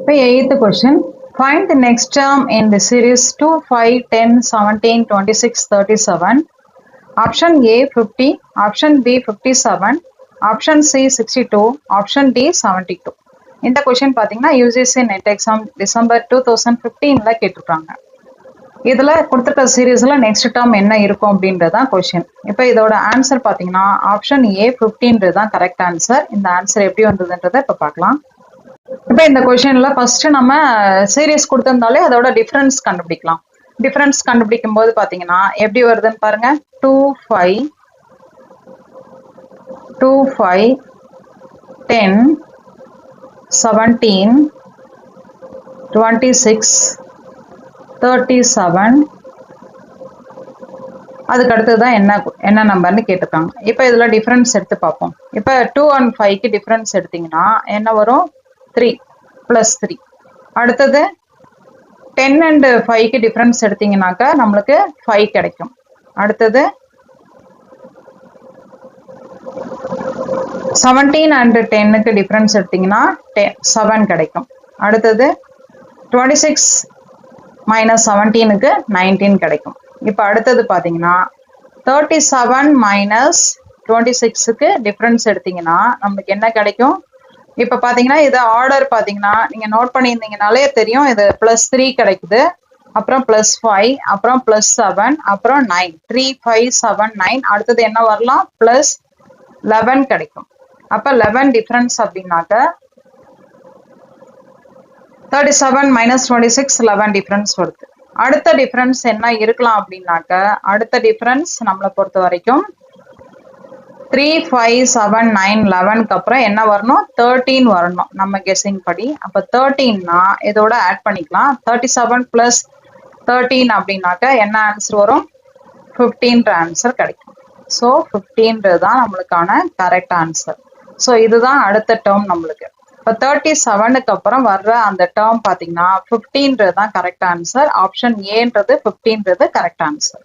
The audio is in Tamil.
இப்போ 8th question. Find the next term in the series 2, 5, 10, 17, 26, 37. Option A 50, option B 57, option C 62, option D 72. இந்த கொஷின் பார்த்தீங்கன்னா யூஜிசி நெட் எக்ஸாம் டிசம்பர் 2015ல கேட்டிருக்காங்க. இதில் கொடுத்துருக்க சீரீஸில் நெக்ஸ்ட் டேர்ம் என்ன இருக்கும் அப்படின்றதான் கொஷின். இப்போ இதோட ஆன்சர் பார்த்தீங்கன்னா ஆப்ஷன் ஏ 15 தான் கரெக்ட் ஆன்சர். இந்த ஆன்சர் எப்படி வந்ததுன்றதை இப்போ பார்க்கலாம். இப்போ இந்த கொஷினில் ஃபர்ஸ்ட் நம்ம சீரீஸ் கொடுத்திருந்தாலே அதோட டிஃப்ரென்ஸ் கண்டுபிடிக்கலாம். டிஃப்ரென்ஸ் கண்டுபிடிக்கும் போது பார்த்தீங்கன்னா எப்படி வருதுன்னு பாருங்க. 2, 5, 10, 17, 26, 37. அதுக்கு அடுத்தது தான் என்ன நம்பர்னு கேட்டிருக்காங்க. இப்போ இதில் டிஃப்ரென்ஸ் எடுத்து பார்ப்போம். இப்போ 2 and 5க்கு டிஃப்ரென்ஸ் எடுத்தீங்கன்னா என்ன வரும்? 3 + 3. அடுத்தது 10 and 5க்கு டிஃப்ரென்ஸ் எடுத்தீங்கன்னாக்கா நம்மளுக்கு 5 கிடைக்கும். அடுத்தது 17 and 10க்கு டிஃப்ரென்ஸ் எடுத்தீங்கன்னா 7 கிடைக்கும். அடுத்தது 26 - 17க்கு 19 கிடைக்கும். இப்போ அடுத்தது பார்த்தீங்கன்னா 37 - 26க்கு டிஃப்ரென்ஸ் எடுத்தீங்கன்னா நமக்கு என்ன கிடைக்கும்? இப்போ பார்த்தீங்கன்னா இது ஆர்டர் பார்த்தீங்கன்னா நீங்கள் நோட் பண்ணியிருந்தீங்கனாலே தெரியும். இது +3 கிடைக்குது, அப்புறம் +5, அப்புறம் +7, அப்புறம் 9. 3, 5, 7, 9. அடுத்தது என்ன வரலாம்? +11 கிடைக்கும். அப்போ 11 டிஃப்ரென்ஸ் அப்படின்னாக்க 37 - 26 11 டிஃப்ரென்ஸ் வருது. அடுத்த டிஃப்ரென்ஸ் என்ன இருக்கலாம் அப்படின்னாக்க அடுத்த டிஃப்ரென்ஸ் நம்மளை பொறுத்த வரைக்கும் 3, 5, 7, 9, 11க்கு அப்புறம் என்ன வரணும்? 13 வரணும் நம்ம கெஸிங் படி. அப்போ 13னா இதோட ஆட் பண்ணிக்கலாம். 37 + 13 அப்படின்னாக்க என்ன ஆன்சர் வரும்? 15 ஆன்சர் கிடைக்கும். ஸோ 15 தான் நம்மளுக்கான கரெக்ட் ஆன்சர். ஸோ இதுதான் அடுத்த டேர்ம் நம்மளுக்கு. இப்போ 37க்கு அப்புறம் வர்ற அந்த டேர்ம் பார்த்தீங்கன்னா 15 தான் கரெக்ட் ஆன்சர். ஆப்ஷன் ஏன்றது 15 கரெக்ட் ஆன்சர்.